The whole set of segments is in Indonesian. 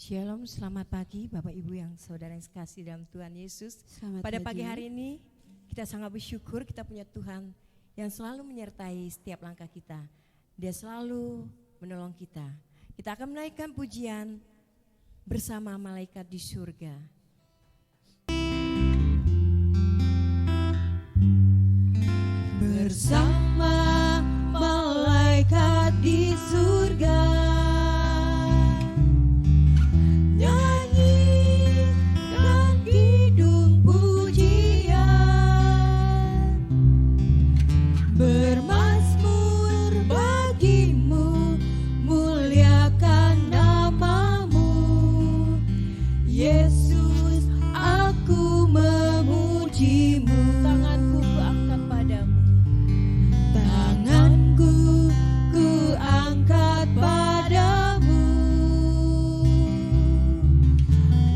Shalom, selamat pagi Bapak Ibu yang saudara yang kasih dalam Tuhan Yesus. Pada pagi hari ini kita sangat bersyukur kita punya Tuhan yang selalu menyertai setiap langkah kita. Dia selalu menolong kita. Kita akan menaikkan pujian bersama malaikat di surga. Bersama malaikat di surga, nyanyikan kidung pujian, bermazmur bagimu, muliakan namamu, Yesus, aku memujimu. Tanganku kuangkat padamu, tanganku kuangkat padamu,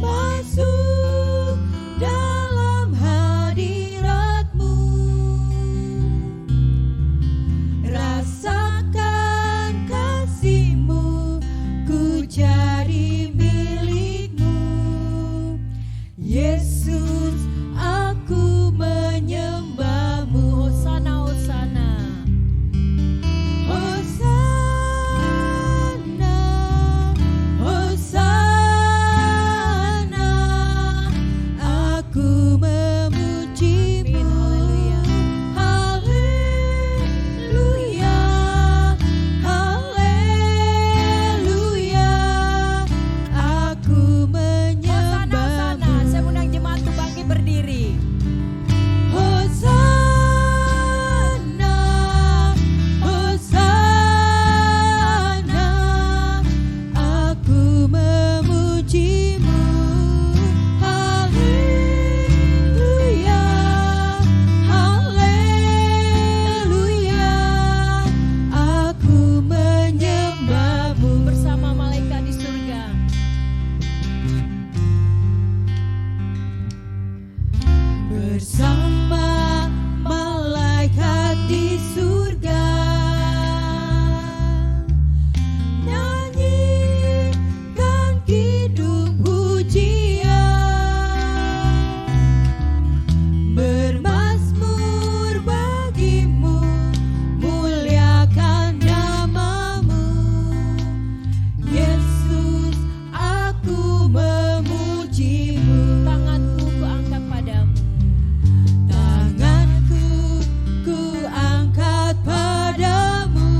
masuk dalam hadiratmu, rasakan kasihmu, ku jadi milikmu, Yesus, aku menyembahmu. Hosana, Hosana, Hosana, Hosana, aku memujimu. Haleluya, haleluya, aku menyembahmu. Saya undang jemaat untuk bangkit berdiri. Hosana, Hosana, aku memujimu. Haleluya, haleluya, aku menyembahmu. Bersama malaikat di surga, bersama malaikat di surga, nyanyikan kidung pujian, bermazmur bagimu, muliakan namamu, Yesus, aku memujimu. Tanganku kuangkat padamu, tanganku kuangkat padamu,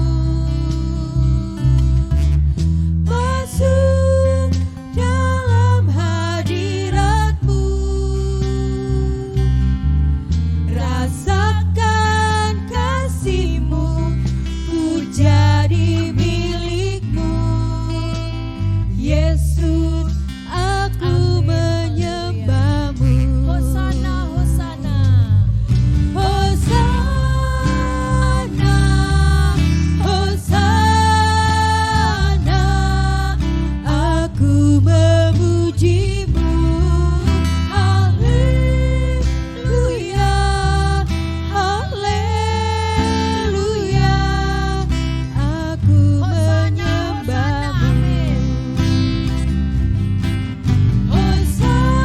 masuk dalam hadiratmu, rasakan kasihmu, ku jadi milikmu, Yesus, aku menyembahmu. Hosana, Hosana, Hosana, Hosana, aku memujimu. Haleluya, haleluya, aku menyembahmu. Hosana,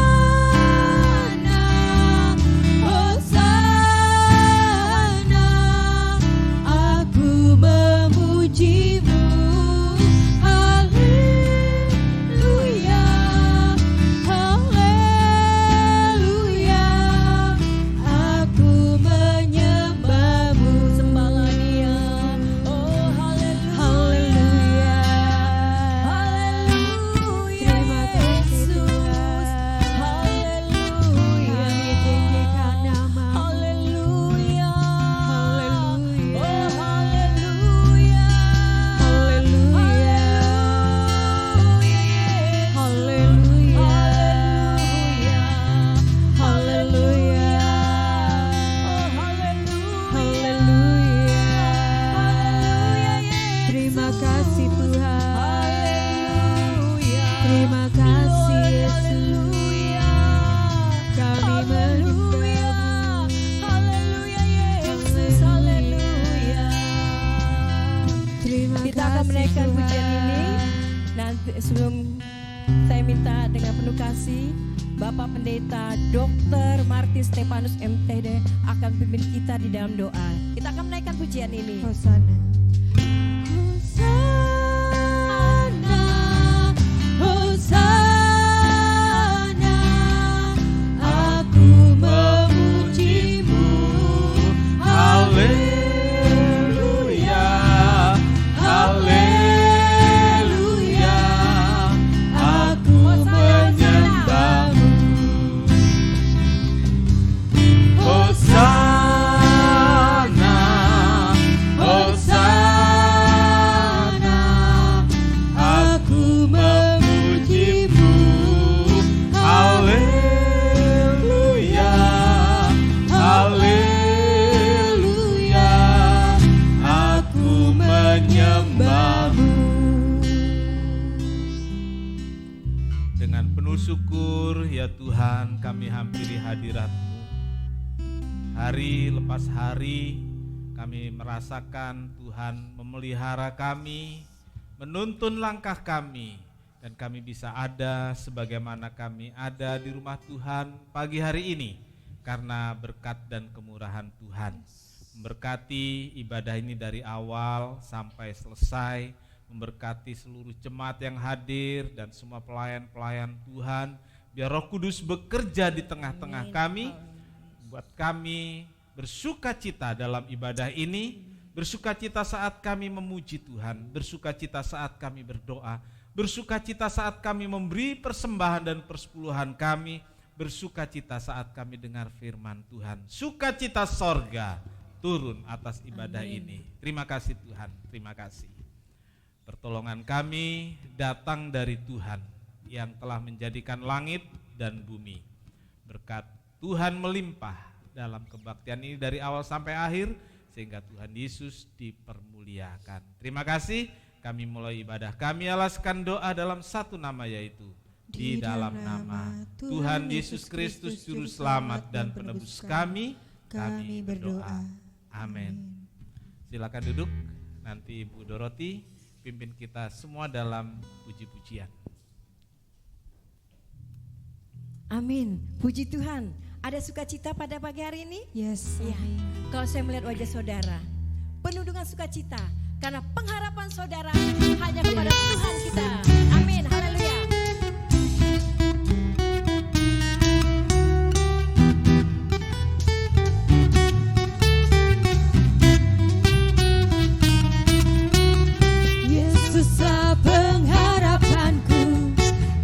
Hosana, aku memujimu. Haleluya, haleluya, aku menyembahmu. Sembahlah Dia, oh haleluya, haleluya, Yesus, haleluya, ditinggikan nama, haleluya, haleluya, oh haleluya, haleluya, haleluya, haleluya, haleluya, oh haleluya, haleluya, terima kasih Tuhan, haleluya, terima kasih Yesus, kami menyembahmu, haleluya Yesus, haleluya. Terima kasih Kita akan menaikkan Tuhan. pujian ini. Nanti sebelum Saya minta dengan penuh kasih Bapak Pendeta Dr. Martin Stefanus MTD akan pimpin kita di dalam doa. Kita akan menaikkan pujian ini. Hosana. Hosana, Hosana, aku memujimu. Haleluya, haleluya, aku menyembahmu. Hosana, Hosana, aku memujimu. Haleluya, haleluya, aku menyembahmu. Dengan penuh syukur ya Tuhan, kami hampiri hadirat-Mu. Hari lepas hari kami merasakan Tuhan memelihara kami, menuntun langkah kami, dan kami bisa ada sebagaimana kami ada di rumah Tuhan pagi hari ini karena berkat dan kemurahan Tuhan. Memberkati ibadah ini dari awal sampai selesai, memberkati seluruh jemaat yang hadir dan semua pelayan-pelayan Tuhan. Biar Roh Kudus bekerja di tengah-tengah kami, buat kami bersukacita dalam ibadah ini, bersukacita saat kami memuji Tuhan, bersukacita saat kami berdoa, bersukacita saat kami memberi persembahan dan persepuluhan kami, bersukacita saat kami dengar firman Tuhan. Sukacita sorga turun atas ibadah ini. Terima kasih Tuhan, terima kasih. Pertolongan kami datang dari Tuhan yang telah menjadikan langit dan bumi. Berkat Tuhan melimpah dalam kebaktian ini dari awal sampai akhir, sehingga Tuhan Yesus dipermuliakan. Terima kasih, kami mulai ibadah kami alaskan doa dalam satu nama, yaitu di dalam nama Tuhan Yesus Kristus Juru Selamat dan Penebus kami berdoa. Amin. Silakan duduk, nanti Ibu Doroti pimpin kita semua dalam puji-pujian. Amin, puji Tuhan. Ada sukacita pada pagi hari ini? Yes. Ya. Kalau saya melihat wajah saudara, penuh dengan sukacita karena pengharapan saudara hanya kepada Tuhan kita. Amin, haleluya. Yesuslah pengharapanku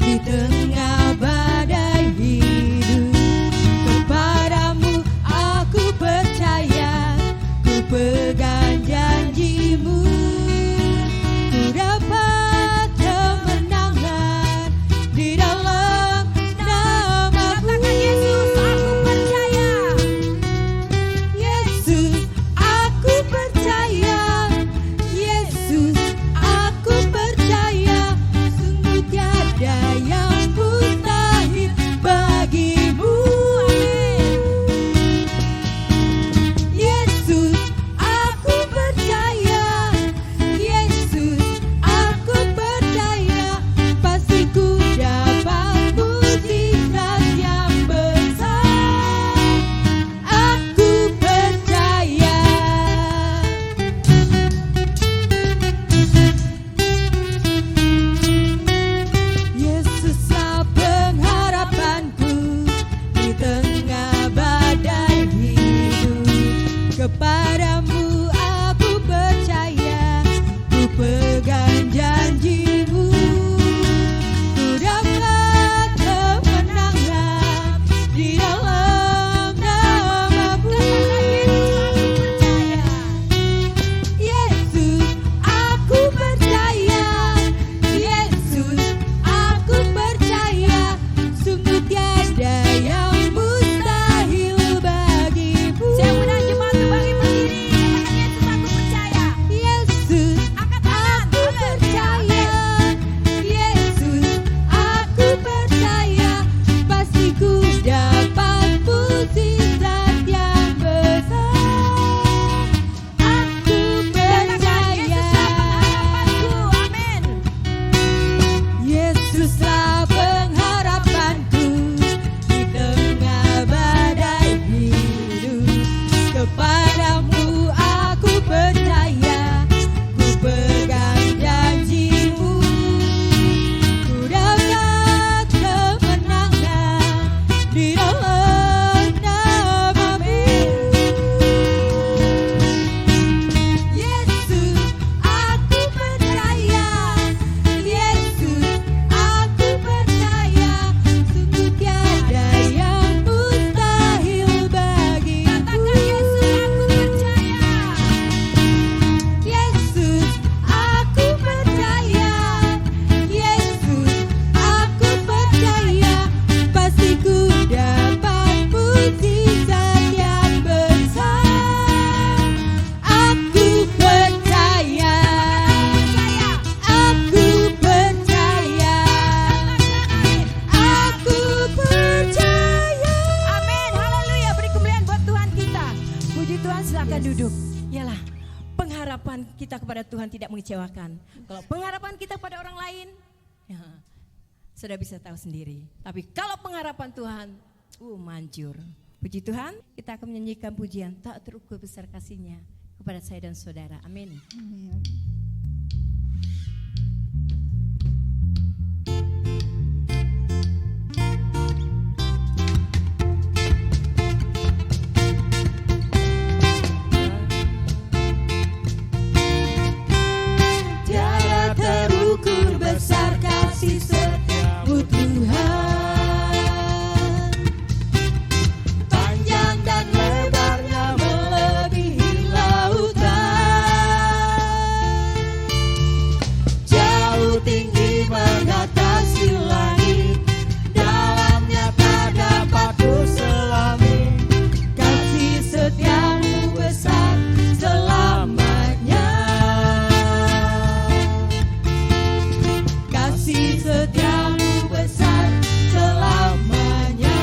di tengah badai hidup. Kepadamu aku percaya, ku pegang janjimu. Ku dapat kemenangan pengharapan kita kepada Tuhan tidak mengecewakan. Kalau pengharapan kita pada orang lain, ya, sudah bisa tahu sendiri. Tapi kalau pengharapan Tuhan, manjur. Puji Tuhan, kita akan menyanyikan pujian tak terukur besar kasih-Nya kepada saya dan saudara. Amin. Amin. Tiada terukur besar kasih setiamu Tuhan. Panjang dan lebarnya melebihi lautan. Jauh tinggi mengatasi langit, dalamnya tak dapat kuselami. Kasih setiamu besar selamanya. Kasih setiamu besar selamanya.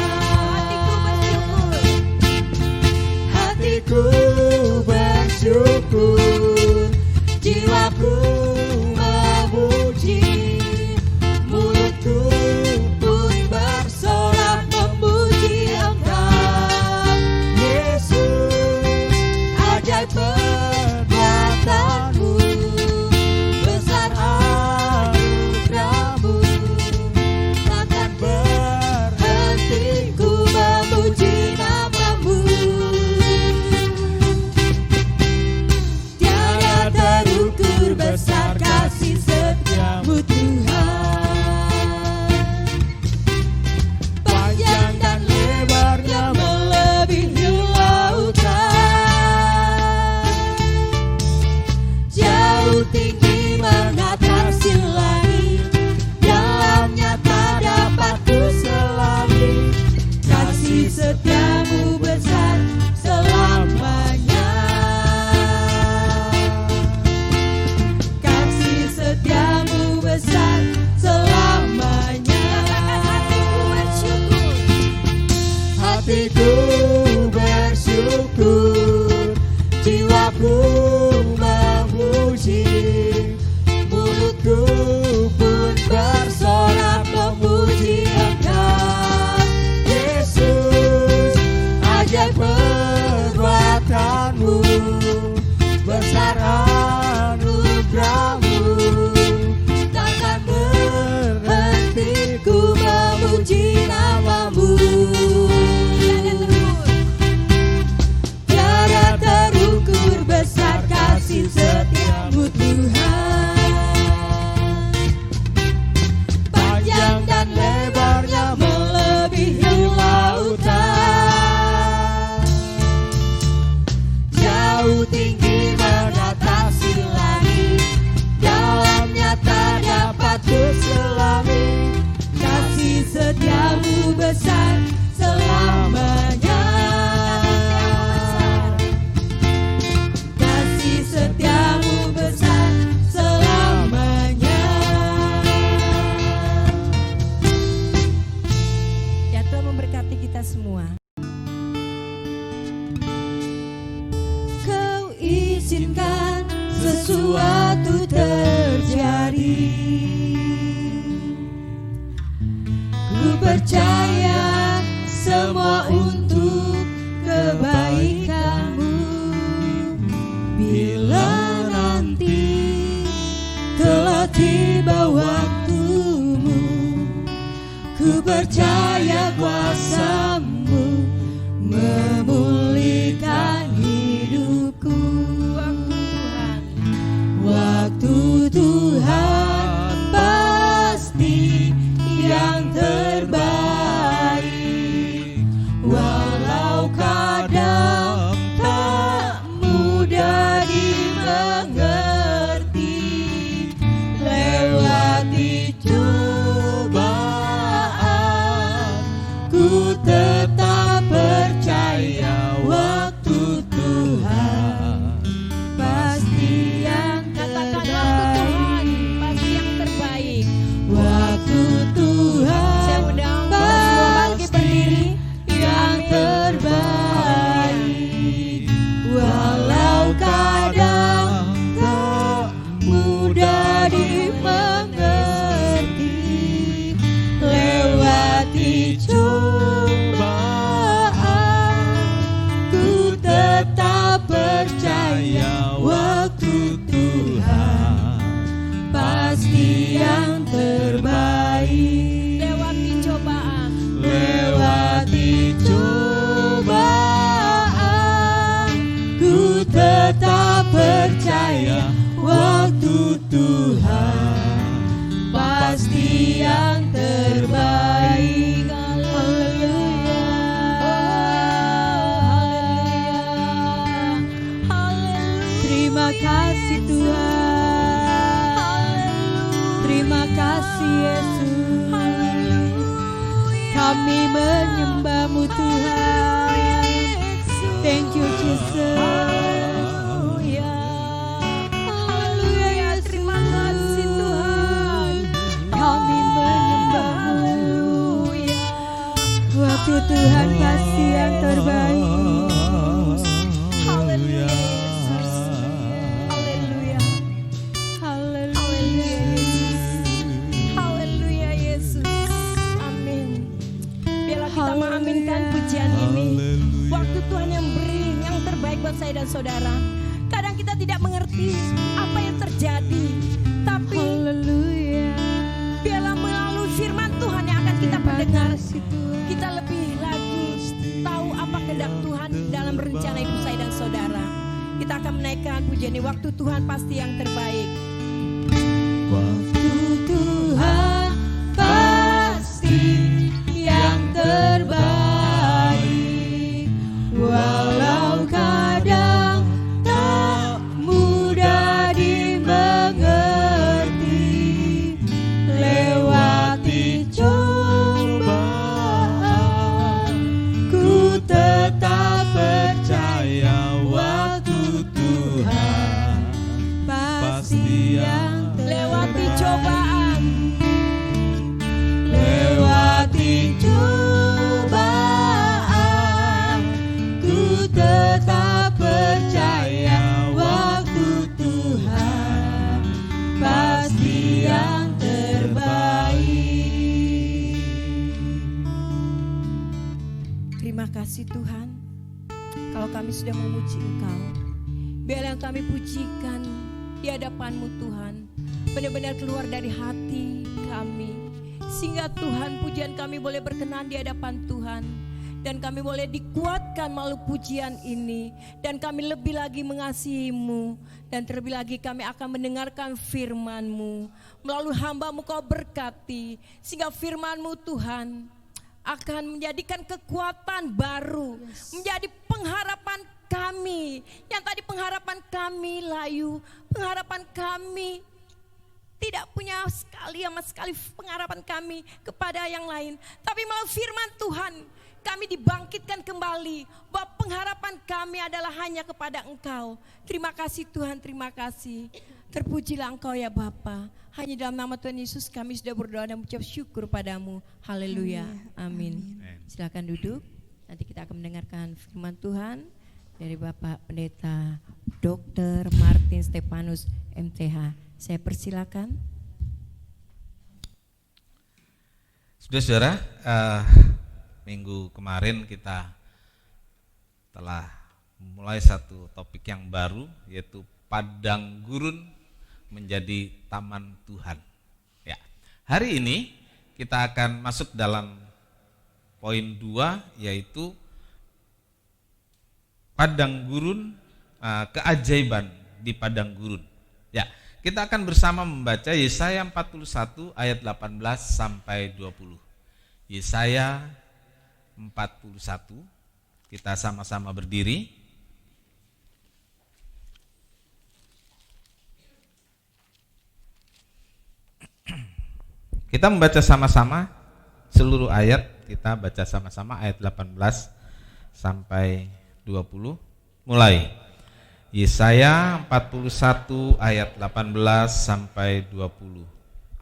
Hatiku bersyukur, jiwaku memuji, mulutku pun bersorak memuji Engkau. Yesus, ajaib perbuatanmu, besar anugerahmu, takkan berhenti ku memuji namamu. Tiada terukur besar kasih setiamu Tuhan. Panjang dan lebarnya melebihi lautan. Jauh tinggi mengatasi langit, dalamnya tak dapat kuselami. Kasih setiamu besar selamanya. Kasih setiamu besar selamanya. Hatiku bersyukur, jiwaku memuji, mulutku pun bersorak memuji Engkau. Yesus, ajaib perbuatanmu, besar anugerahmu, takkan berhenti ku memuji namamu. Tiada terukur besar kasih setiamu Tuhan. Panjang dan lebarnya melebihi lautan. Jauh tinggi mengatasi langit, dalamnya tak dapat kuselami. Kasih setiamu besar selamanya. Kasih setiamu besar selamanya. Ya, Tuhan memberkati kita semua. Kau izinkan sesuatu terjadi. Ku percaya semua untuk kebaikanmu. Bila nanti telah tiba waktumu, ku percaya kuasa-Mu memulihkan hidupku. Waktu Tuhan pasti yang terbaik. Walau kadang tak mudah dimengerti, lewati cobaan ku Yesus. Kami menyembah-Mu Tuhan. Thank you Jesus. Haleluya. Haleluya. Terima kasih Tuhan. Kami menyembah-Mu. Waktu Tuhan pasti yang terbaik. Haleluya Yesus. Haleluya. Haleluya Yesus. Haleluya Yesus. Amin. Biarlah kita mengaminkan pujian ini. Waktu Tuhan yang beri yang terbaik buat saya dan saudara. Kadang kita tidak mengerti apa yang terjadi, tapi biarlah melalui firman Tuhan yang akan kita mendengar, kita lebih lagi tahu apa kehendak Tuhan dalam rencana hidup saya dan saudara. Kita akan menaikkan pujian ini. Waktu Tuhan pasti yang terbaik. Waktu Tuhan pasti yang terbaik, walau kadang tak mudah dimengerti, lewati cobaan, ku tetap percaya waktu Tuhan pasti yang lewati cobaan, lewati cobaan, ku tetap percaya waktu Tuhan pasti yang terbaik. Terima kasih Tuhan, kalau kami sudah memuji Engkau, biarlah yang kami pujikan di hadapan-Mu Tuhan benar-benar keluar dari hati kami, sehingga Tuhan pujian kami boleh berkenan di hadapan Tuhan, dan kami boleh dikuatkan melalui pujian ini, dan kami lebih lagi mengasihi-Mu, dan terlebih lagi kami akan mendengarkan firman-Mu. Melalui hamba-Mu Kau berkati, sehingga firman-Mu Tuhan akan menjadikan kekuatan baru, menjadi pengharapan kami. Yang tadi pengharapan kami layu, pengharapan kami tidak punya sama sekali pengharapan kami kepada yang lain. Tapi melalui firman Tuhan kami dibangkitkan kembali bahwa pengharapan kami adalah hanya kepada Engkau. Terima kasih Tuhan, terima kasih. Terpujilah Engkau ya Bapa. Hanya dalam nama Tuhan Yesus kami sudah berdoa dan mengucap syukur padamu. Haleluya. Amin. Silakan duduk. Nanti kita akan mendengarkan firman Tuhan dari Bapak Pendeta Dr. Martin Stefanus MTH. Saya persilakan. Saudara-saudara, minggu kemarin kita telah mulai satu topik yang baru, yaitu padang gurun menjadi taman Tuhan. Ya, hari ini kita akan masuk dalam poin 2, yaitu padang gurun, keajaiban di padang gurun. Ya, kita akan bersama membaca Yesaya 41 ayat 18 sampai 20. Yesaya 41, kita sama-sama berdiri. Kita membaca sama-sama seluruh ayat, kita baca sama-sama ayat 18 sampai 20. Mulai. Yesaya 41 ayat 18 sampai 20.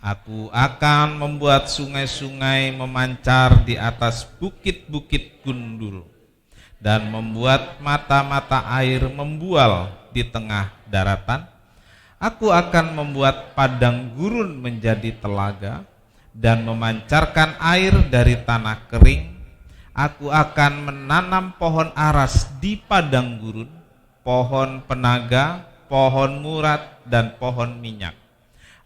Aku akan membuat sungai-sungai memancar di atas bukit-bukit gundul, dan membuat mata-mata air membual di tengah daratan. Aku akan membuat padang gurun menjadi telaga, dan memancarkan air dari tanah kering. Aku akan menanam pohon aras di padang gurun, pohon penaga, pohon murat, dan pohon minyak.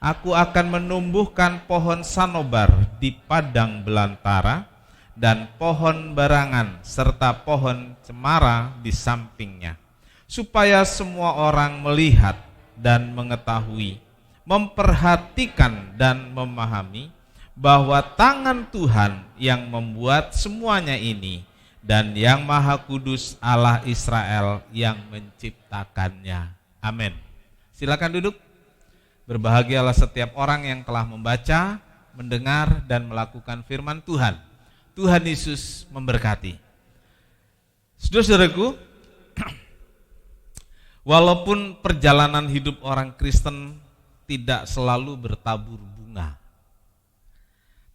Aku akan menumbuhkan pohon sanobar di padang belantara, dan pohon barangan serta pohon cemara di sampingnya, supaya semua orang melihat dan mengetahui, memperhatikan dan memahami bahwa tangan Tuhan yang membuat semuanya ini, dan yang Maha Kudus Allah Israel yang menciptakannya. Amin. Silakan duduk. Berbahagialah setiap orang yang telah membaca mendengar dan melakukan firman Tuhan. Tuhan Yesus memberkati. Saudara-saudaraku, walaupun perjalanan hidup orang Kristen tidak selalu bertabur bunga,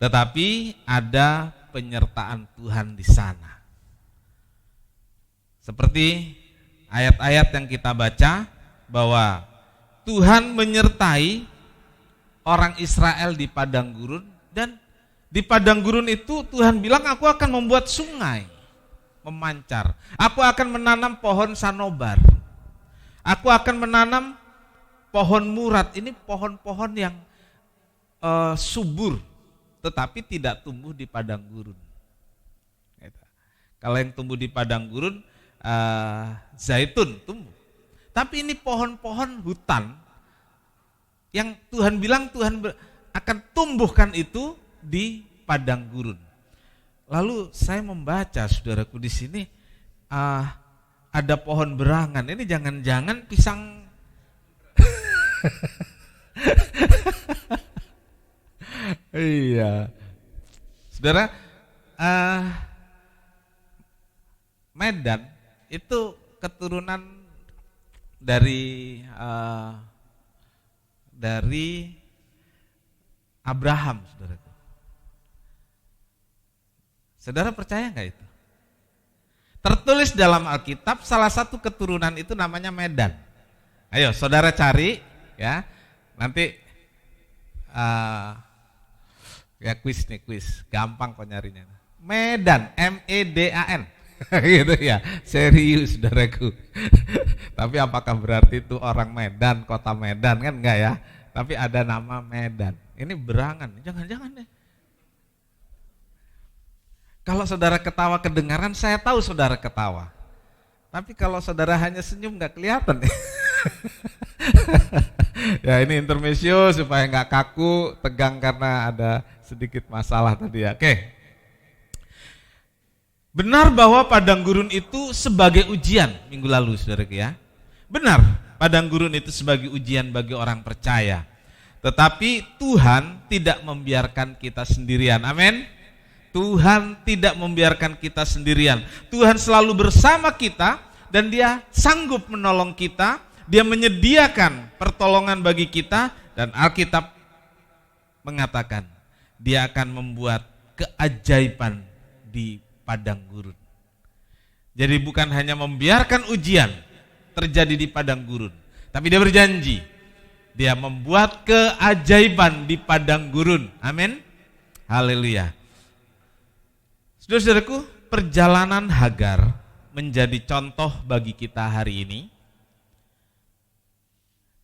tetapi ada penyertaan Tuhan di sana. Seperti ayat-ayat yang kita baca bahwa Tuhan menyertai orang Israel di padang gurun, dan di padang gurun itu Tuhan bilang, aku akan membuat sungai memancar, aku akan menanam pohon sanobar, aku akan menanam pohon murat. Ini pohon-pohon yang subur tetapi tidak tumbuh di padang gurun. Kalau yang tumbuh di padang gurun zaitun tumbuh, tapi ini pohon-pohon hutan yang Tuhan bilang Tuhan akan tumbuhkan itu di padang gurun. Lalu saya membaca, saudaraku, di sini ada pohon berangan. Ini jangan-jangan pisang iya, saudara. Medan itu keturunan dari Abraham, saudaraku. Saudara percaya nggak itu? Tertulis dalam Alkitab, salah satu keturunan itu namanya Medan. Ayo saudara cari ya, nanti ya kuis, gampang kok nyarinya. Medan, M-E-D-A-N. Gitu ya, serius saudaraku. Tapi apakah berarti itu orang Medan, kota Medan? Kan enggak ya, tapi ada nama Medan. Ini berangan, jangan-jangan deh. Kalau saudara ketawa kedengaran, saya tahu saudara ketawa. Tapi kalau saudara hanya senyum nggak kelihatan. Ya ini intermezzo supaya nggak kaku, tegang karena ada sedikit masalah tadi ya. Oke. Benar bahwa padang gurun itu sebagai ujian minggu lalu, saudaraku ya. Benar, padang gurun itu sebagai ujian bagi orang percaya. Tetapi Tuhan tidak membiarkan kita sendirian. Amin. Tuhan tidak membiarkan kita sendirian. Tuhan selalu bersama kita dan Dia sanggup menolong kita. Dia menyediakan pertolongan bagi kita, dan Alkitab mengatakan Dia akan membuat keajaiban di padang gurun. Jadi bukan hanya membiarkan ujian terjadi di padang gurun, tapi Dia berjanji Dia membuat keajaiban di padang gurun. Amin. Haleluya. Saudara-saudaraku, perjalanan Hagar menjadi contoh bagi kita hari ini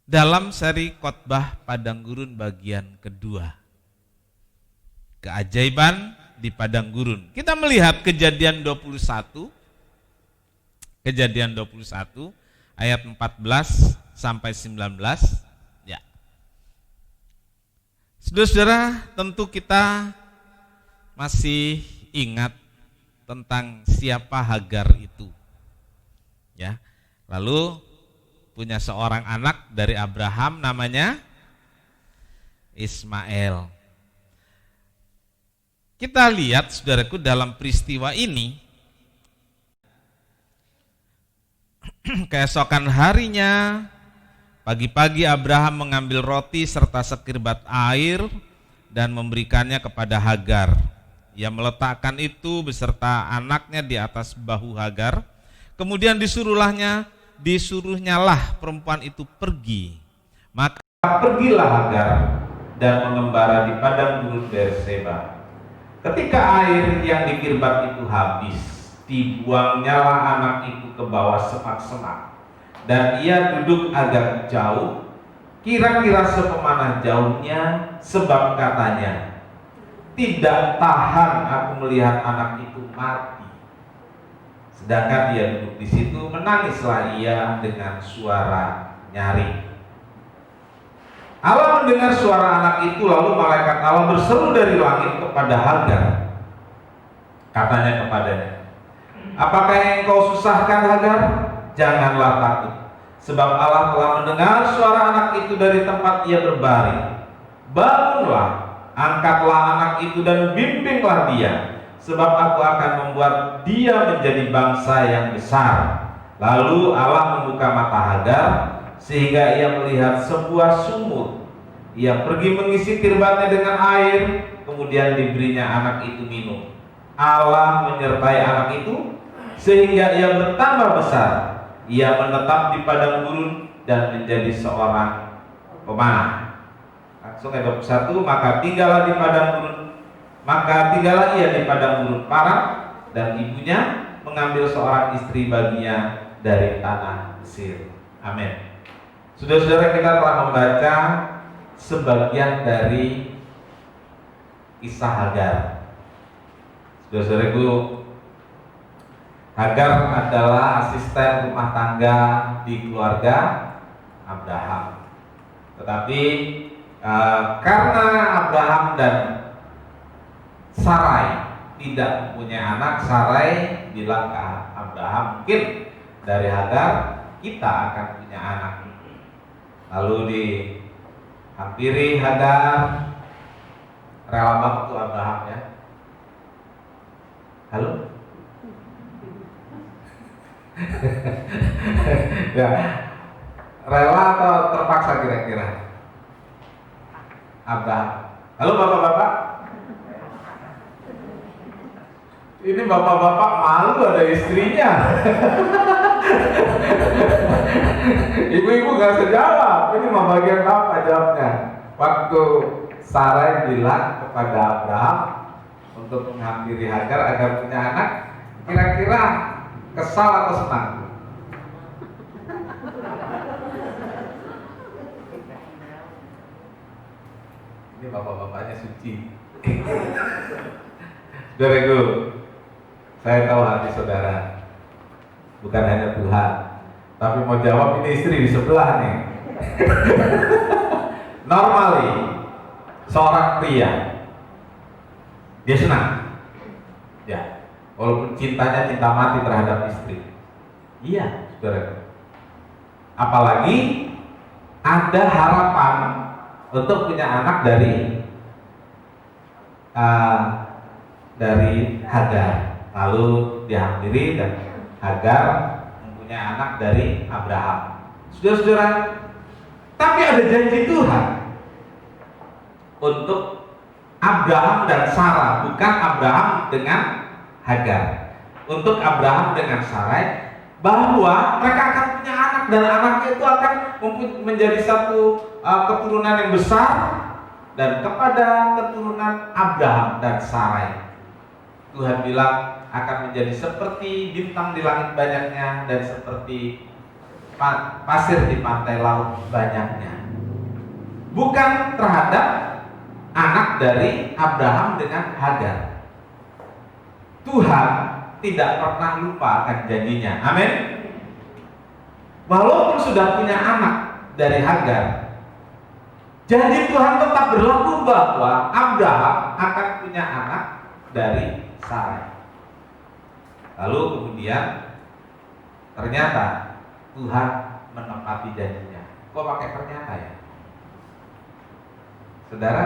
dalam seri khotbah padang gurun bagian kedua. Keajaiban di padang gurun. Kita melihat Kejadian 21 ayat 14 sampai 19 ya. Saudara-saudara, tentu kita masih ingat tentang siapa Hagar itu. Ya. Lalu punya seorang anak dari Abraham namanya Ismail. Kita lihat saudaraku dalam peristiwa ini, keesokan harinya pagi-pagi Abraham mengambil roti serta sekirbat air dan memberikannya kepada Hagar. Ia meletakkan itu beserta anaknya di atas bahu Hagar. Kemudian disuruhnyalah perempuan itu pergi. Maka pergilah Hagar dan mengembara di padang gurun Berseba. Ketika air yang dikirbat itu habis, dibuangnyalah anak itu ke bawah semak-semak, dan ia duduk agak jauh, kira-kira sepemanah jauhnya, sebab katanya, tidak tahan aku melihat anak itu mati. Sedangkan dia duduk di situ, menangislah ia dengan suara nyaring. Allah mendengar suara anak itu, lalu malaikat Allah berseru dari langit kepada Hagar. Katanya kepadanya, apakah yang engkau susahkan Hagar? Janganlah takut, sebab Allah telah mendengar suara anak itu dari tempat ia berbaring. Bangunlah, angkatlah anak itu dan bimbinglah dia, sebab aku akan membuat dia menjadi bangsa yang besar. Lalu Allah membuka mata Hagar sehingga ia melihat sebuah sumur. Ia pergi mengisi tirbatnya dengan air, kemudian diberinya anak itu minum. Allah menyertai anak itu sehingga ia bertambah besar. Ia menetap di padang gurun dan menjadi seorang pemanah. Langsung ayat 21, maka tinggallah ia di padang gurun Paran, dan ibunya mengambil seorang istri baginya dari tanah Mesir. Amin. Saudara-saudara, kita telah membaca sebagian dari kisah Hagar. Saudara-saudaraku, Hagar adalah asisten rumah tangga di keluarga Abraham. Tetapi karena Abraham dan Sarai tidak mempunyai anak, Sarai bilang ke Abraham, mungkin dari Hagar kita akan punya anak. Lalu dihampiri Hagar, rela banget tuh Abraham ya. Halo? Ya, rela atau terpaksa kira-kira? Abraham. Halo bapak-bapak? Ini bapak-bapak malu ada istrinya. Ibu-ibu gak usah jawab. Ini mau bagian bapak jawabnya. Waktu Sarai bilang kepada Abraham untuk menghampiri Hagar agar punya anak, kira-kira kesal atau senang? Ini bapak-bapaknya suci. Saudaraku, saya tahu hati saudara, bukan hanya Tuhan, tapi mau jawab ini istri di sebelah nih. Normally, seorang pria dia senang, ya, walaupun cintanya cinta mati terhadap istri. Iya, saudaraku. Apalagi ada harapan untuk punya anak dari Hagar. Lalu dihampiri dan Hagar mempunyai anak dari Abraham. Saudara-saudara, tapi ada janji Tuhan untuk Abraham dan Sarah, bukan Abraham dengan Hagar. Untuk Abraham dengan Sarai, bahwa mereka akan punya anak dan anaknya itu akan menjadi satu keturunan yang besar, dan kepada keturunan Abraham dan Sarai Tuhan bilang akan menjadi seperti bintang di langit banyaknya dan seperti pasir di pantai laut banyaknya. Bukan terhadap anak dari Abraham dengan Hagar. Tuhan tidak pernah lupa akan janjinya. Amin. Walaupun sudah punya anak dari Hagar, janji Tuhan tetap berlaku bahwa Abraham akan punya anak dari Sarai. Lalu kemudian ternyata Tuhan menepati janjinya. Kok pakai ternyata ya? Saudara,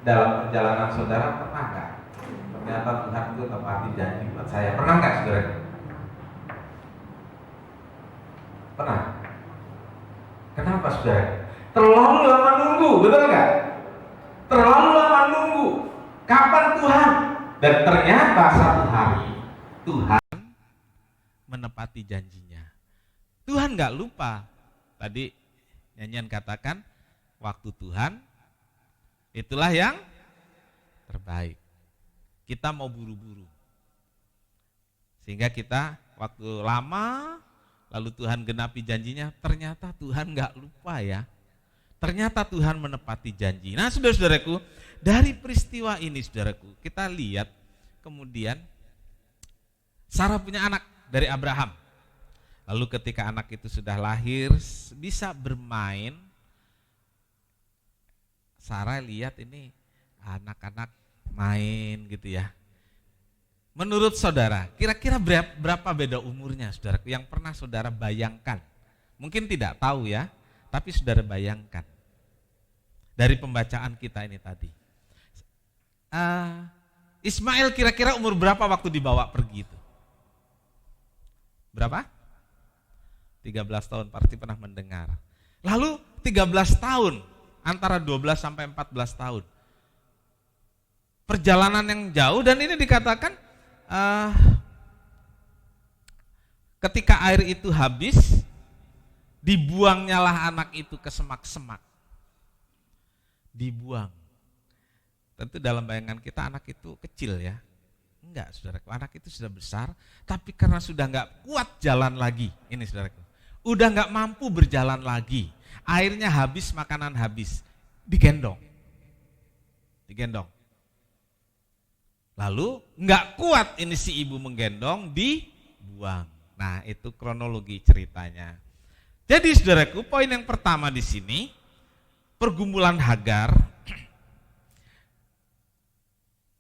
dalam perjalanan saudara pernah nggak? Ternyata Tuhan itu menepati janji buat saya. Pernah nggak saudara? Pernah. Kenapa saudara? Terlalu lama nunggu, betul nggak? Terlalu lama nunggu. Kapan Tuhan? Dan ternyata satu hari Tuhan menepati janjinya. Tuhan nggak lupa. Tadi nyanyian katakan, waktu Tuhan itulah yang terbaik. Kita mau buru-buru, sehingga kita waktu lama lalu Tuhan genapi janjinya. Ternyata Tuhan nggak lupa ya. Ternyata Tuhan menepati janji. Nah, saudara-saudaraku, dari peristiwa ini saudaraku, kita lihat kemudian Sarah punya anak dari Abraham. Lalu ketika anak itu sudah lahir, bisa bermain, Sarah lihat ini anak-anak main gitu ya. Menurut saudara, kira-kira berapa beda umurnya saudaraku yang pernah saudara bayangkan? Mungkin tidak tahu ya, tapi saudara bayangkan dari pembacaan kita ini tadi. Ismail kira-kira umur berapa waktu dibawa pergi itu? Berapa? 13 tahun, pasti pernah mendengar. Lalu 13 tahun, antara 12 sampai 14 tahun. Perjalanan yang jauh, dan ini dikatakan ketika air itu habis, dibuangnyalah anak itu ke semak-semak. Dibuang. Tentu dalam bayangan kita anak itu kecil ya. Enggak, saudaraku, anak itu sudah besar, tapi karena sudah enggak kuat jalan lagi, ini saudaraku, udah enggak mampu berjalan lagi, airnya habis, makanan habis, digendong. Lalu enggak kuat ini si ibu menggendong, dibuang. Nah, itu kronologi ceritanya. Jadi saudaraku, poin yang pertama di sini, pergumulan Hagar.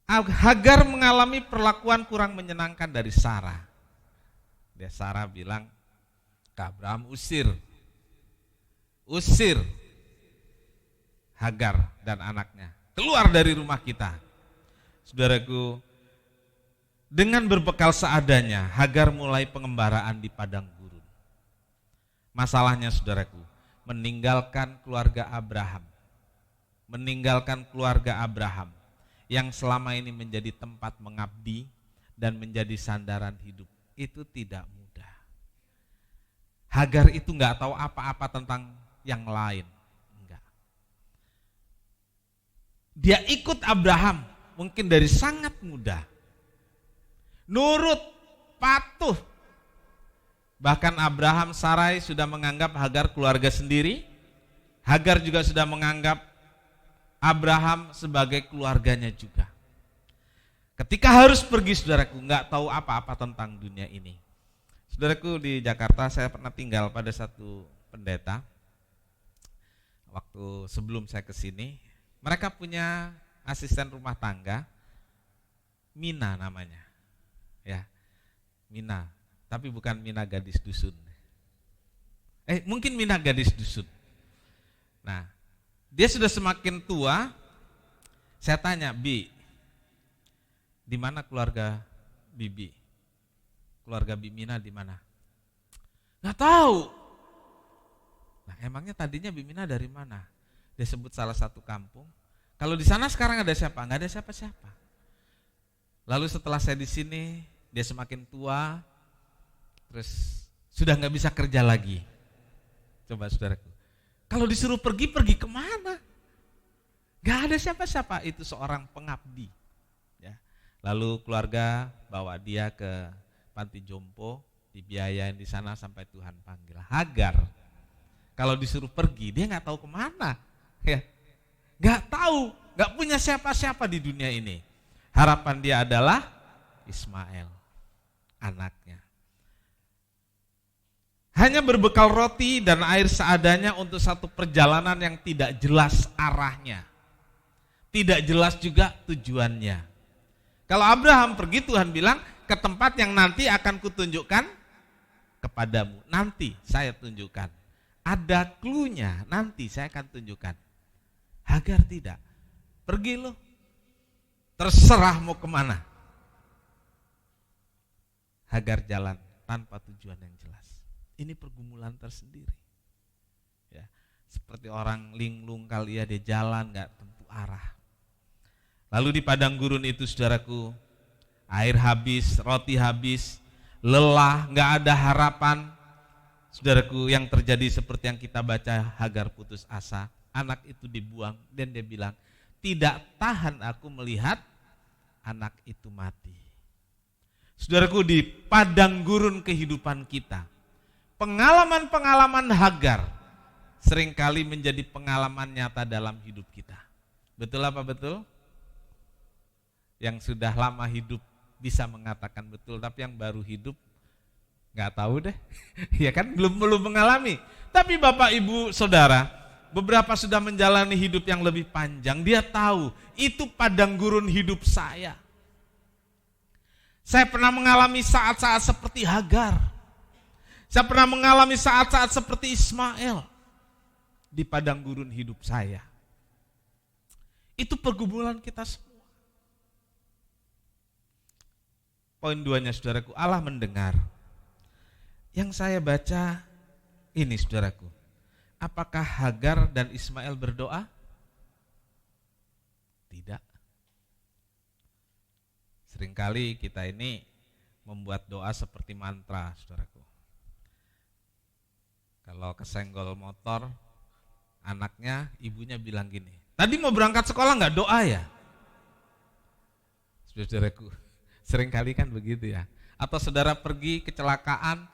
Hagar mengalami perlakuan kurang menyenangkan dari Sarah. Sarah bilang ke Abraham, usir Hagar dan anaknya, keluar dari rumah kita. Saudaraku, dengan berbekal seadanya, Hagar mulai pengembaraan di padang gurun. Masalahnya saudaraku, meninggalkan keluarga Abraham yang selama ini menjadi tempat mengabdi dan menjadi sandaran hidup, itu tidak mudah. Hagar itu enggak tahu apa-apa tentang yang lain, enggak. Dia ikut Abraham mungkin dari sangat muda, nurut, patuh. Bahkan Abraham, Sarai sudah menganggap Hagar keluarga sendiri. Hagar juga sudah menganggap Abraham sebagai keluarganya juga. Ketika harus pergi, saudaraku, enggak tahu apa-apa tentang dunia ini. Saudaraku, di Jakarta saya pernah tinggal pada satu pendeta. Waktu sebelum saya ke sini, mereka punya asisten rumah tangga, Mina namanya. Ya, Mina, tapi bukan Mina gadis dusun. Mungkin Mina gadis dusun. Nah, dia sudah semakin tua. Saya tanya, Bi, di mana keluarga Bibi? Keluarga Bi Mina di mana? Nggak tahu. Nah, emangnya tadinya Bi Mina dari mana? Dia sebut salah satu kampung. Kalau di sana sekarang ada siapa? Nggak ada siapa-siapa. Lalu setelah saya di sini, dia semakin tua, terus sudah nggak bisa kerja lagi. Coba saudaraku, kalau disuruh pergi kemana? Gak ada siapa-siapa, itu seorang pengabdi. Ya. Lalu keluarga bawa dia ke panti jompo, dibiayain di sana sampai Tuhan panggil. Hagar, kalau disuruh pergi dia nggak tahu kemana, ya, nggak tahu, nggak punya siapa-siapa di dunia ini. Harapan dia adalah Ismail, anaknya. Hanya berbekal roti dan air seadanya untuk satu perjalanan yang tidak jelas arahnya. Tidak jelas juga tujuannya. Kalau Abraham pergi, Tuhan bilang, ke tempat yang nanti akan kutunjukkan kepadamu. Nanti saya tunjukkan. Ada clue-nya, nanti saya akan tunjukkan. Hagar tidak. Pergi lo. Terserah mau kemana. Hagar jalan tanpa tujuan yang jelas. Ini pergumulan tersendiri. Ya, seperti orang linglung kali ya, dia jalan nggak tentu arah. Lalu di padang gurun itu saudaraku, air habis, roti habis, lelah, nggak ada harapan. Saudaraku, yang terjadi seperti yang kita baca, Hagar putus asa, anak itu dibuang dan dia bilang, tidak tahan aku melihat anak itu mati. Saudaraku, di padang gurun kehidupan kita, pengalaman-pengalaman Hagar seringkali menjadi pengalaman nyata dalam hidup kita. Betul apa betul? Yang sudah lama hidup bisa mengatakan betul, tapi yang baru hidup nggak tahu deh. Ya kan, belum mengalami. Tapi Bapak Ibu Saudara, beberapa sudah menjalani hidup yang lebih panjang, dia tahu itu padang gurun hidup saya. Saya pernah mengalami saat-saat seperti Hagar. Saya pernah mengalami saat-saat seperti Ismail di padang gurun hidup saya. Itu pergumulan kita semua. Poin 2-nya saudaraku, Allah mendengar. Yang saya baca ini saudaraku, apakah Hagar dan Ismail berdoa? Tidak. Seringkali kita ini membuat doa seperti mantra saudaraku. Kalau kesenggol motor, anaknya, ibunya bilang gini, tadi mau berangkat sekolah nggak doa ya? Saudaraku, seringkali kan begitu ya. Atau saudara pergi kecelakaan,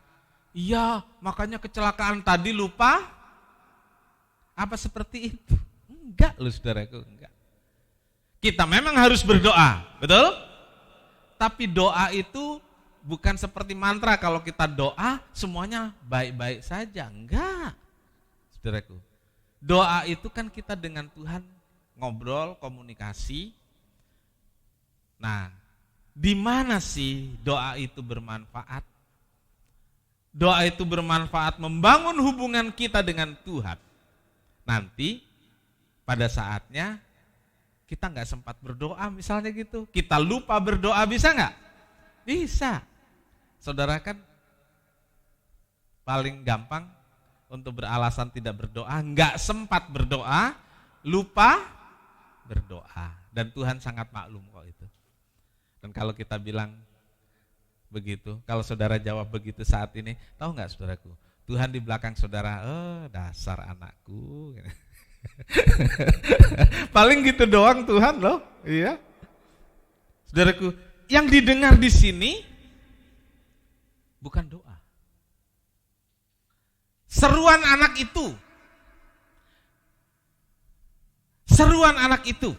iya makanya kecelakaan tadi lupa. Apa seperti itu? Enggak loh saudaraku, enggak. Kita memang harus berdoa, betul? Tapi doa itu bukan seperti mantra, kalau kita doa semuanya baik-baik saja. Enggak, saudaraku. Doa itu kan kita dengan Tuhan ngobrol, komunikasi. Nah, di mana sih doa itu bermanfaat? Doa itu bermanfaat membangun hubungan kita dengan Tuhan. Nanti pada saatnya kita nggak sempat berdoa misalnya gitu. Kita lupa berdoa, bisa nggak? Bisa. Saudara kan paling gampang untuk beralasan tidak berdoa, nggak sempat berdoa, lupa berdoa. Dan Tuhan sangat maklum kok itu. Dan kalau kita bilang begitu, kalau saudara jawab begitu saat ini, tahu nggak saudaraku? Tuhan di belakang saudara, dasar anakku. Paling gitu doang Tuhan loh, iya. Saudaraku, yang didengar di sini bukan doa. Seruan anak itu. Seruan anak itu.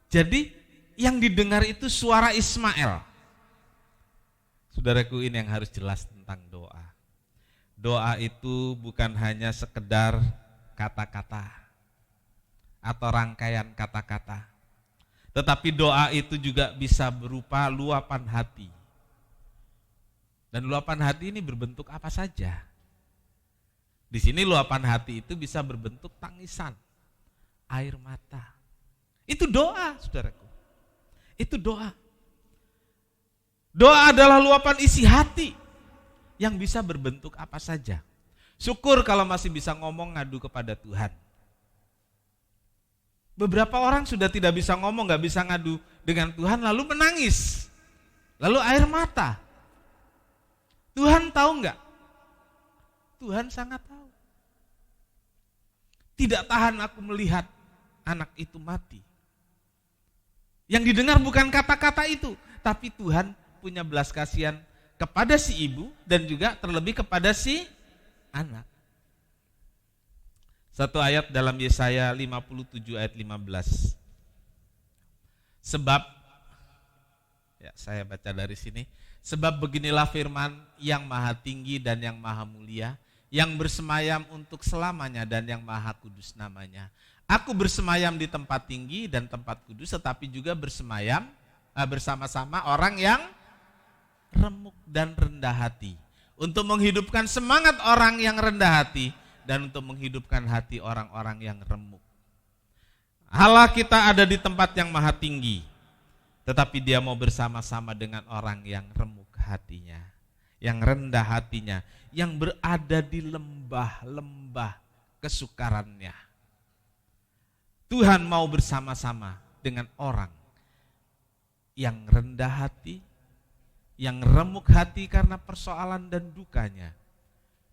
Jadi yang didengar itu suara Ismail. Saudaraku, ini yang harus jelas tentang doa. Doa itu bukan hanya sekedar kata-kata atau rangkaian kata-kata. Tetapi doa itu juga bisa berupa luapan hati. Dan luapan hati ini berbentuk apa saja. Di sini luapan hati itu bisa berbentuk tangisan, air mata. Itu doa, saudaraku. Itu doa. Doa adalah luapan isi hati yang bisa berbentuk apa saja. Syukur kalau masih bisa ngomong ngadu kepada Tuhan. Beberapa orang sudah tidak bisa ngomong, gak bisa ngadu dengan Tuhan, lalu menangis. Lalu air mata. Tuhan tahu gak? Tuhan sangat tahu. Tidak tahan aku melihat anak itu mati. Yang didengar bukan kata-kata itu, tapi Tuhan punya belas kasihan kepada si ibu dan juga terlebih kepada si anak. Satu ayat dalam Yesaya 57 ayat 15. Sebab, ya saya baca dari sini, sebab beginilah firman yang maha tinggi dan yang maha mulia, yang bersemayam untuk selamanya dan yang maha kudus namanya. Aku bersemayam di tempat tinggi dan tempat kudus, tetapi juga bersemayam bersama-sama orang yang remuk dan rendah hati, untuk menghidupkan semangat orang yang rendah hati dan untuk menghidupkan hati orang-orang yang remuk. Allah kita ada di tempat yang maha tinggi, tetapi Dia mau bersama-sama dengan orang yang remuk hatinya, yang rendah hatinya, yang berada di lembah-lembah kesukarannya. Tuhan mau bersama-sama dengan orang yang rendah hati, yang remuk hati karena persoalan dan dukanya.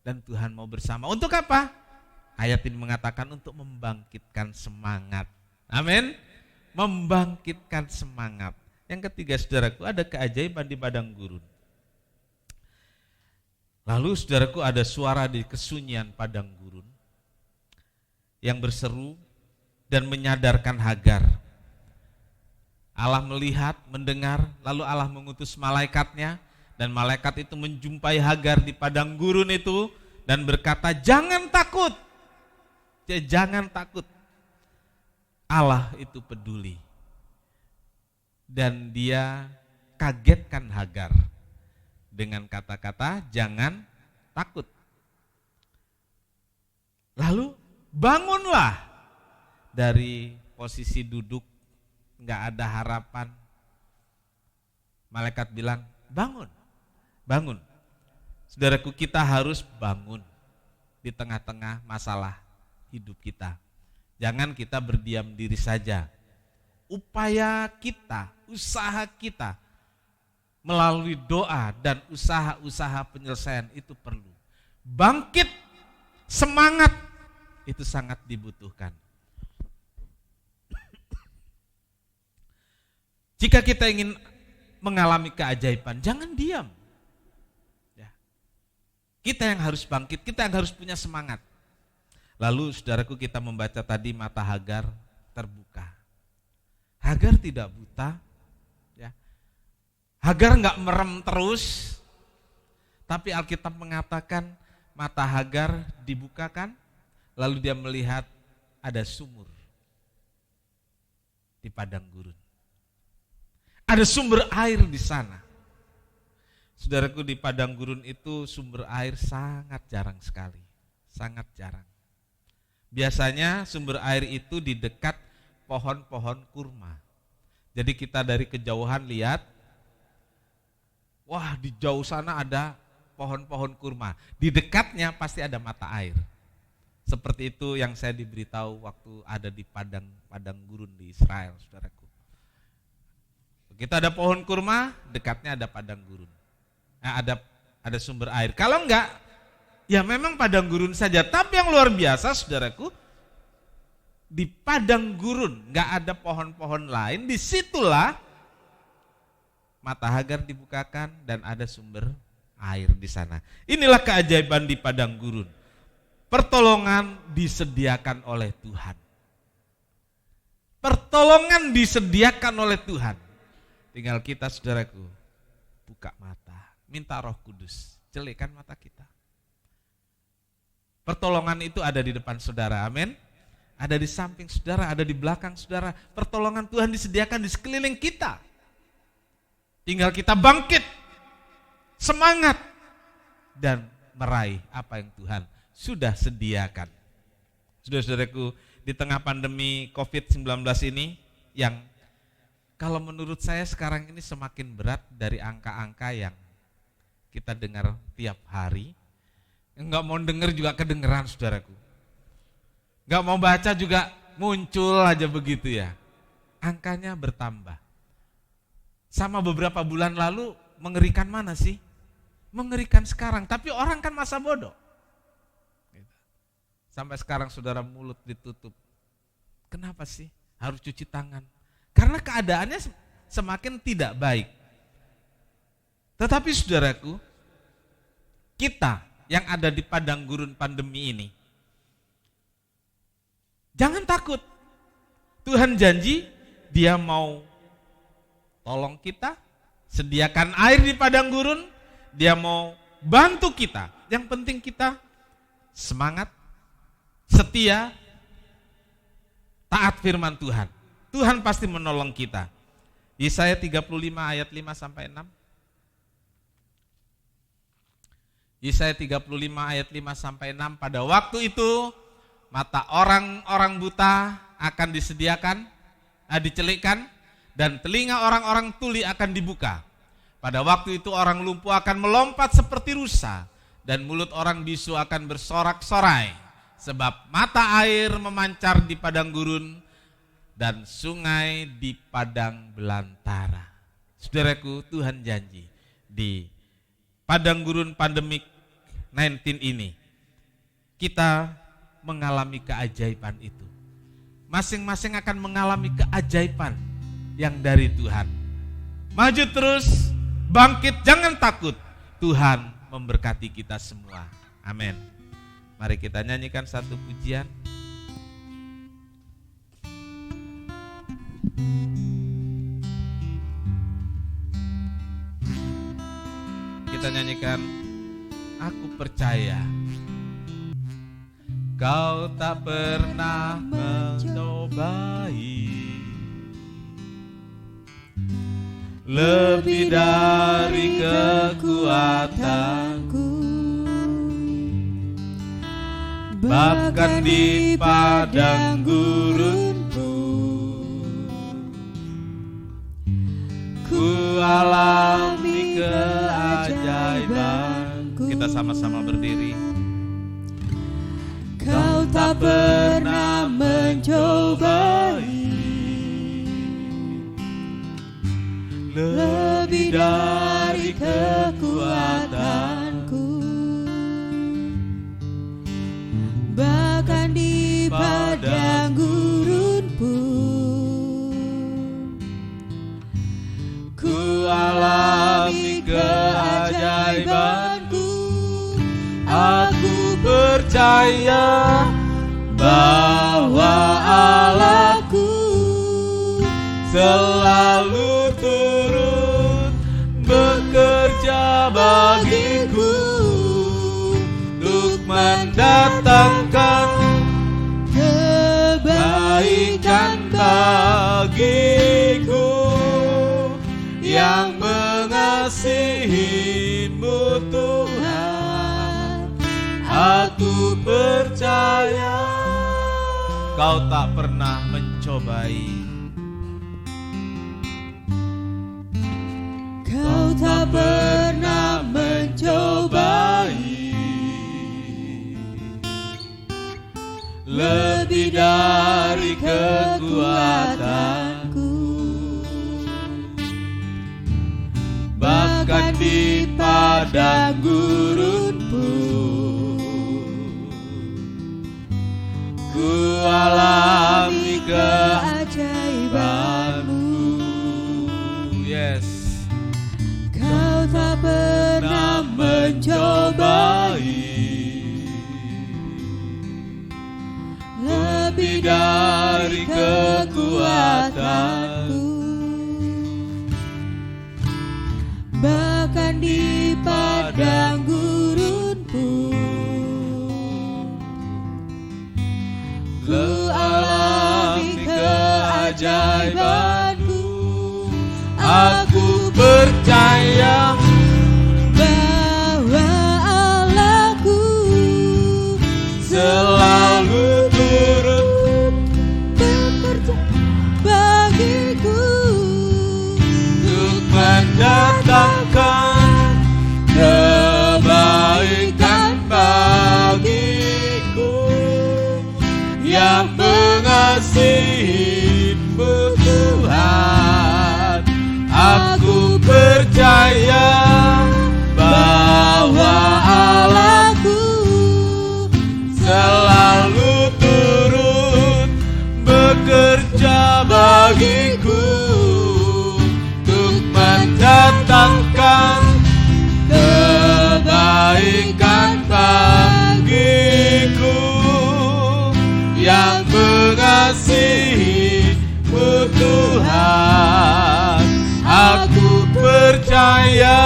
Dan Tuhan mau bersama. Untuk apa? Ayat ini mengatakan untuk membangkitkan semangat. Amin. Membangkitkan semangat. Yang ketiga, saudaraku, ada keajaiban di padang gurun. Lalu saudaraku, ada suara di kesunyian padang gurun yang berseru dan menyadarkan Hagar. Allah melihat, mendengar, lalu Allah mengutus malaikatnya, dan malaikat itu menjumpai Hagar di padang gurun itu dan berkata, jangan takut, jangan takut. Allah itu peduli. Dan Dia kagetkan Hagar dengan kata-kata jangan takut. Lalu bangunlah dari posisi duduk, gak ada harapan. Malaikat bilang, bangun, bangun. Saudaraku, kita harus bangun di tengah-tengah masalah hidup kita. Jangan kita berdiam diri saja. Upaya kita, usaha kita melalui doa dan usaha-usaha penyelesaian itu perlu. Bangkit, semangat, itu sangat dibutuhkan. Jika kita ingin mengalami keajaiban, jangan diam. Ya. Kita yang harus bangkit, kita yang harus punya semangat. Lalu saudaraku, kita membaca tadi mata Hagar terbuka. Hagar tidak buta, ya. Hagar enggak merem terus, tapi Alkitab mengatakan mata Hagar dibukakan, lalu dia melihat ada sumur di padang gurun. Ada sumber air di sana. Saudaraku, di padang gurun itu sumber air sangat jarang sekali, sangat jarang. Biasanya sumber air itu di dekat pohon-pohon kurma. Jadi kita dari kejauhan lihat, wah di jauh sana ada pohon-pohon kurma. Di dekatnya pasti ada mata air. Seperti itu yang saya diberitahu waktu ada di padang gurun di Israel, saudaraku. Kita ada pohon kurma, dekatnya ada padang gurun. Nah, ada sumber air. Kalau enggak, ya memang padang gurun saja. Tapi yang luar biasa, saudaraku, di padang gurun, enggak ada pohon-pohon lain. Disitulah mata Hagar dibukakan dan ada sumber air di sana. Inilah keajaiban di padang gurun. Pertolongan disediakan oleh Tuhan. Pertolongan disediakan oleh Tuhan. Tinggal kita, saudaraku, buka mata, minta Roh Kudus, celikkan mata kita. Pertolongan itu ada di depan saudara, amin. Ada di samping saudara, ada di belakang saudara. Pertolongan Tuhan disediakan di sekeliling kita. Tinggal kita bangkit, semangat, dan meraih apa yang Tuhan sudah sediakan. Saudara-saudaraku, di tengah pandemi COVID-19 ini, yang kalau menurut saya sekarang ini semakin berat dari angka-angka yang kita dengar tiap hari. Enggak mau dengar juga kedengeran, saudaraku. Enggak mau baca juga muncul aja begitu ya. Angkanya bertambah. Sama beberapa bulan lalu, mengerikan mana sih? Mengerikan sekarang, tapi orang kan masa bodoh. Sampai sekarang saudara mulut ditutup. Kenapa sih harus cuci tangan? Karena keadaannya semakin tidak baik. Tetapi saudaraku, kita yang ada di padang gurun pandemi ini, jangan takut. Tuhan janji Dia mau tolong kita, sediakan air di padang gurun, Dia mau bantu kita. Yang penting kita semangat, setia, taat firman Tuhan. Tuhan pasti menolong kita. Yesaya 35 ayat 5 sampai 6. Yesaya 35 ayat 5 sampai 6. Pada waktu itu mata orang-orang buta akan disediakan, dicelikkan, dan telinga orang-orang tuli akan dibuka. Pada waktu itu orang lumpuh akan melompat seperti rusa, dan mulut orang bisu akan bersorak-sorai, sebab mata air memancar di padang gurun dan sungai di padang belantara. Saudaraku, Tuhan janji di padang gurun pandemik 19 ini kita mengalami keajaiban itu. Masing-masing akan mengalami keajaiban yang dari Tuhan. Maju terus, bangkit, jangan takut. Tuhan memberkati kita semua. Amin. Mari kita nyanyikan satu pujian. Kita nyanyikan Aku Percaya. Kau tak pernah mencobai lebih dari kekuatanku, bahkan di padang gurun ku Allah percaya bahwa Allahku selalu turut bekerja bagiku untuk mendatangkan kebaikan bagiku, yang mengasihi-Mu Tuhan. Aku percaya Kau tak pernah mencobai, Kau tak pernah mencobai lebih dari kekuatanku. Bahkan di padang gurun pun ku alami keajaiban-Mu. Yes, Kau tak pernah mencobai lebih dari kekuatanku. Bahkan di padang gurun pun ku alami keajaiban-Mu. Aku percaya bahwa Allahku selalu turut bekerja bagiku untuk mendatangkan kebaikan bagiku, yang mengasihi-Mu Tuhan. Aku percaya bahwa Allahku selalu turut bekerja bagiku untuk mendatangkan kebaikan bagiku, yang mengasihi-Mu Tuhan. Aku percaya,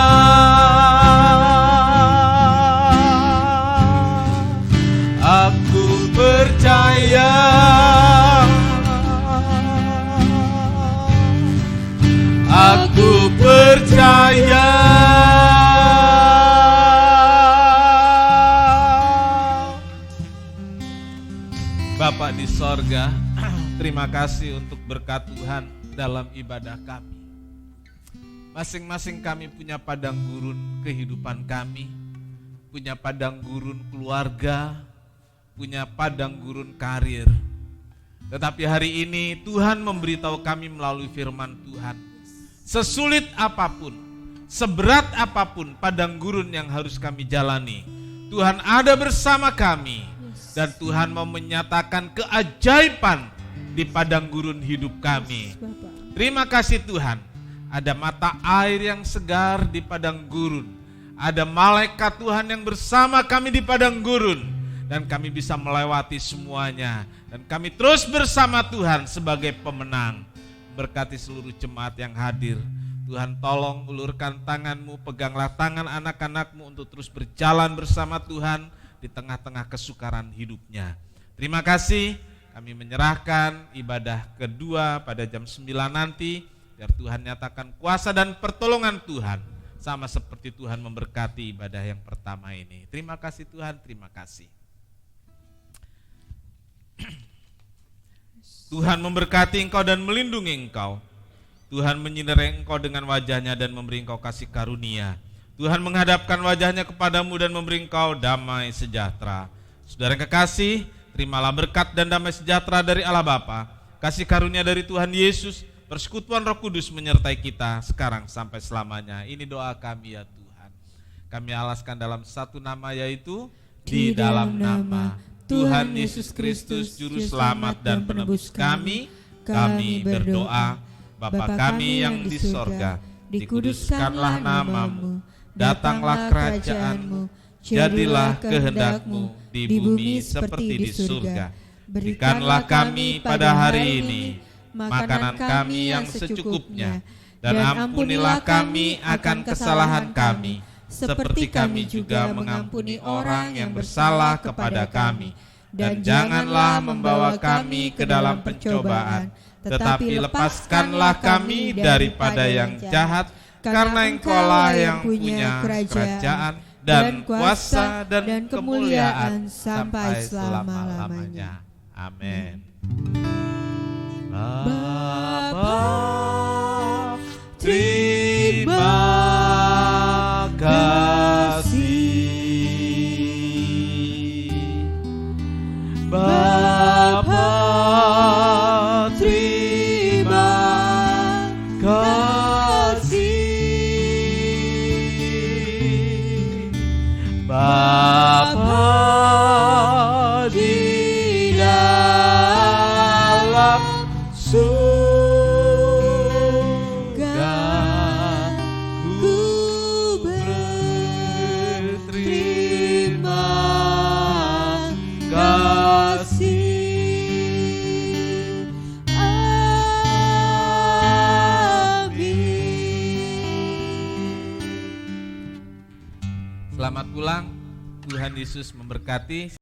aku percaya, aku percaya. Bapa di sorga, terima kasih untuk berkat Tuhan dalam ibadah kami. Masing-masing kami punya padang gurun kehidupan kami, punya padang gurun keluarga, punya padang gurun karir. Tetapi hari ini Tuhan memberitahu kami melalui firman Tuhan, sesulit apapun, seberat apapun padang gurun yang harus kami jalani, Tuhan ada bersama kami, dan Tuhan mau menyatakan keajaiban di padang gurun hidup kami. Terima kasih Tuhan. Ada mata air yang segar di padang gurun. Ada malaikat Tuhan yang bersama kami di padang gurun. Dan kami bisa melewati semuanya. Dan kami terus bersama Tuhan sebagai pemenang. Berkati seluruh jemaat yang hadir. Tuhan tolong ulurkan tangan-Mu, peganglah tangan anak-anak-Mu untuk terus berjalan bersama Tuhan di tengah-tengah kesukaran hidupnya. Terima kasih. Kami menyerahkan ibadah kedua pada jam 9 nanti. Biar Tuhan nyatakan kuasa dan pertolongan Tuhan, sama seperti Tuhan memberkati ibadah yang pertama ini. Terima kasih Tuhan, terima kasih. Tuhan memberkati engkau dan melindungi engkau. Tuhan menyinari engkau dengan wajah-Nya dan memberi engkau kasih karunia. Tuhan menghadapkan wajah-Nya kepadamu dan memberi engkau damai sejahtera. Saudara yang kekasih, terimalah berkat dan damai sejahtera dari Allah Bapa, kasih karunia dari Tuhan Yesus, persekutuan Roh Kudus menyertai kita sekarang sampai selamanya. Ini doa kami ya Tuhan. Kami alaskan dalam satu nama, yaitu di dalam nama Tuhan Yesus Kristus, Juru Selamat dan Penebus kami berdoa. Bapa kami yang di sorga, dikuduskanlah nama-Mu, datanglah kerajaan-Mu, jadilah kehendak-Mu di bumi seperti di surga. Berikanlah kami pada hari ini makanan kami yang secukupnya, dan ampunilah kami akan kesalahan kami, seperti kami juga mengampuni orang yang bersalah kepada kami. Dan janganlah membawa kami ke dalam pencobaan, tetapi lepaskanlah kami daripada yang jahat, karena Engkaulah yang punya kerajaan dan kuasa dan kemuliaan sampai selama-lamanya. Amin. Bapa, terima kasih. Bapa, terima kasih. Bapa di dalam surga, ku berterima kasih. Amin. Selamat pulang. Tuhan Yesus memberkati.